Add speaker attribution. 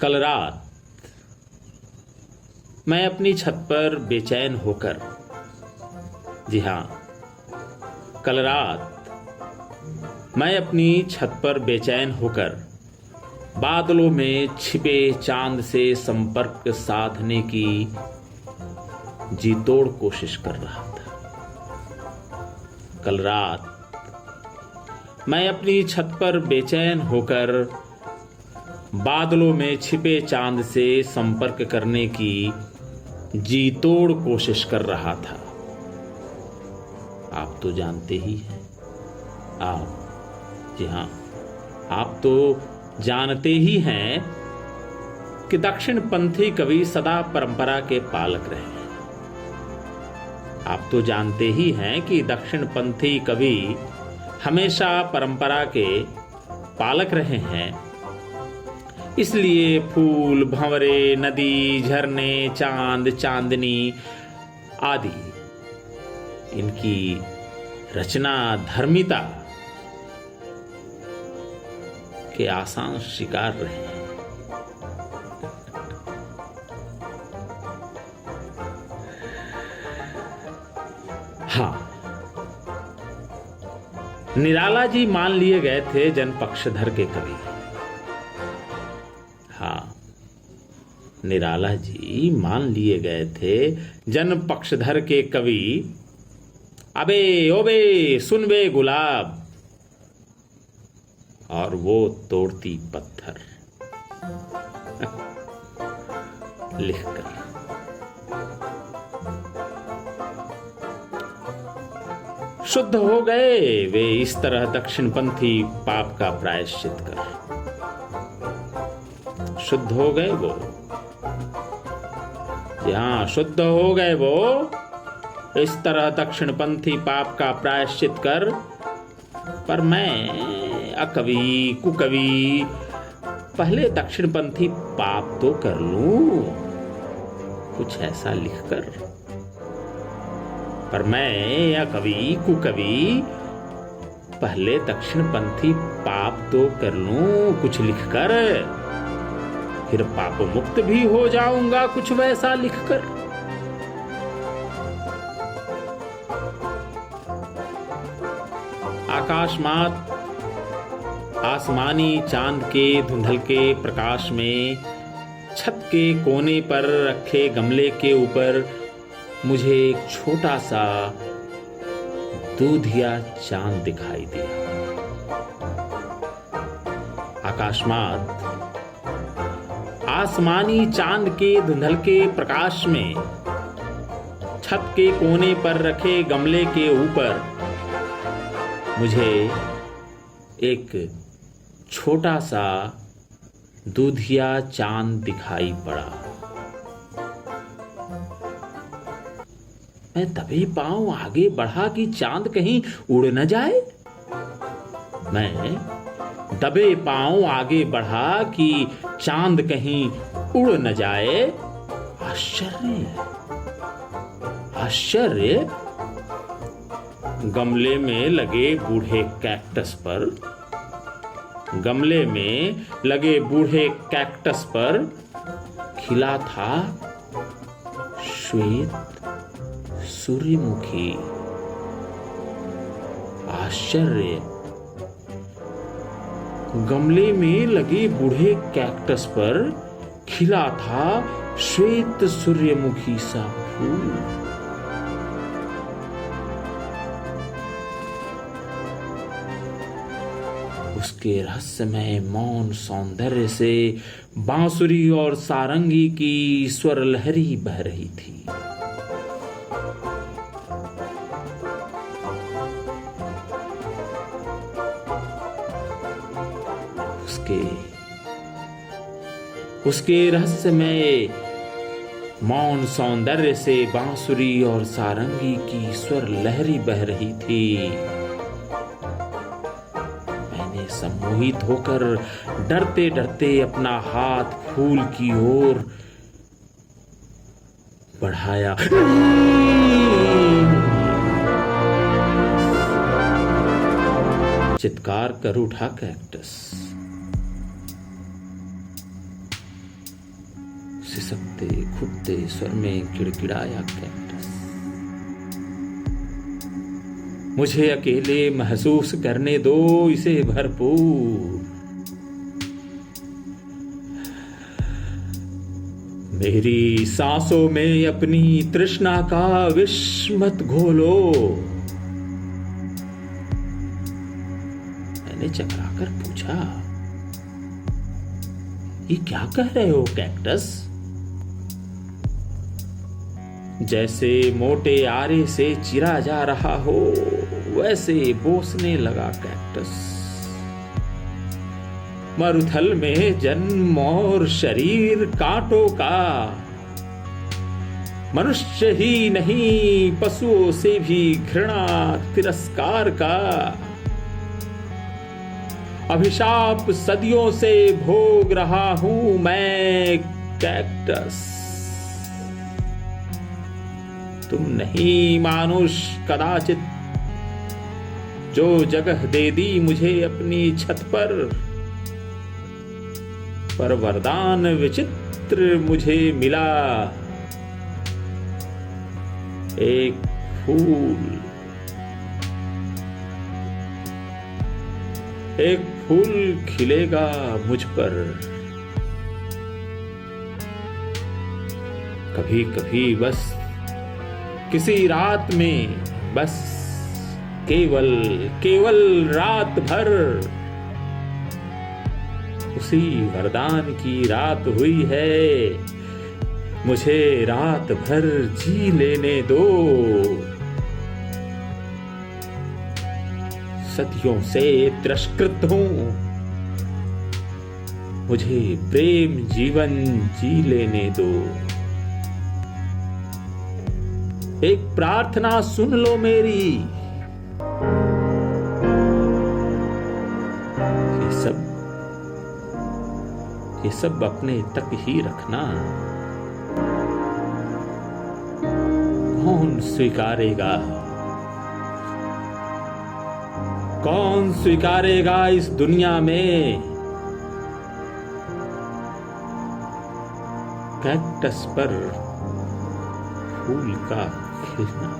Speaker 1: कल रात मैं अपनी छत पर बेचैन होकर, जी हाँ, कल रात मैं अपनी छत पर बेचैन होकर बादलों में छिपे चांद से संपर्क साधने की जी तोड़ कोशिश कर रहा था। कल रात मैं अपनी छत पर बेचैन होकर बादलों में छिपे चांद से संपर्क करने की जी तोड़ कोशिश कर रहा था। आप तो जानते ही हैं, जी हाँ, आप तो जानते ही हैं कि दक्षिणपंथी कवि सदा परंपरा के पालक रहे हैं। आप तो जानते ही हैं कि दक्षिणपंथी कवि हमेशा परंपरा के पालक रहे हैं। इसलिए फूल, भंवरे, नदी, झरने, चांद, चांदनी आदि इनकी रचना धर्मिता के आसान शिकार रहे हैं। हाँ, निराला जी मान लिए गए थे जनपक्षधर के कवि। हाँ, निराला जी मान लिए गए थे जनपक्षधर के कवि। अबे ओबे सुन बे गुलाब, और वो तोड़ती पत्थर लिखकर। शुद्ध हो गए वे इस तरह दक्षिणपंथी पाप का प्रायश्चित कर। शुद्ध हो गए वो, हाँ, शुद्ध हो गए वो इस तरह दक्षिणपंथी पाप का प्रायश्चित कर। पर मैं अकवि कुकवि पहले दक्षिणपंथी पाप तो कर लूं कुछ ऐसा लिखकर। पर मैं अकवि कुकवि पहले दक्षिणपंथी पाप तो कर लूं कुछ लिखकर, फिर पाप मुक्त भी हो जाऊंगा कुछ वैसा लिखकर। आकाशमात आसमानी चांद के धुंधलके प्रकाश में छत के कोने पर रखे गमले के ऊपर मुझे एक छोटा सा दूधिया चांद दिखाई दिया। आकाशमात आसमानी चांद के धुंधलके प्रकाश में छत के कोने पर रखे गमले के ऊपर मुझे एक छोटा सा दूधिया चांद दिखाई पड़ा। मैं दबे पांव आगे बढ़ा कि चांद कहीं उड़ न जाए। मैं दबे पांव आगे बढ़ा कि चांद कहीं उड़ न जाए। आश्चर्य, आश्चर्य! गमले में लगे बूढ़े कैक्टस पर, गमले में लगे बूढ़े कैक्टस पर खिला था श्वेत सूर्यमुखी। आश्चर्य! गमले में लगे बूढ़े कैक्टस पर खिला था श्वेत सूर्यमुखी सा फूल। उसके रहस्यमय मौन सौंदर्य से बांसुरी और सारंगी की स्वर लहरी बह रही थी। उसके रहस्यमय मौन सौंदर्य से बांसुरी और सारंगी की स्वर लहरी बह रही थी। मैंने सम्मोहित होकर डरते डरते अपना हाथ फूल की ओर बढ़ाया। चित्कार कर उठा कैक्टस। सिसकते खुदते स्वर में गिड़गिड़ाया कैक्टस। मुझे अकेले महसूस करने दो इसे भरपूर। मेरी सांसों में अपनी तृष्णा का विष मत घोलो। मैंने चकराकर पूछा, ये क्या कह रहे हो कैक्टस? जैसे मोटे आरे से चिरा जा रहा हो वैसे बोसने लगा कैक्टस। मरुथल में जन्म और शरीर कांटों का, मनुष्य ही नहीं पशुओं से भी घृणा तिरस्कार का। अभिशाप सदियों से भोग रहा हूं मैं कैक्टस। तुम नहीं मानुष कदाचित जो जगह दे दी मुझे अपनी छत पर वरदान विचित्र मुझे मिला। एक फूल खिलेगा मुझ पर। कभी कभी बस किसी रात में, बस केवल रात भर, उसी वरदान की रात हुई है। मुझे रात भर जी लेने दो। सदियों से तिरस्कृत हूं, मुझे प्रेम जीवन जी लेने दो। एक प्रार्थना सुन लो मेरी। ये सब अपने तक ही रखना। कौन स्वीकारेगा? कौन स्वीकारेगा इस दुनिया में कैक्टस पर फूल का खिलना?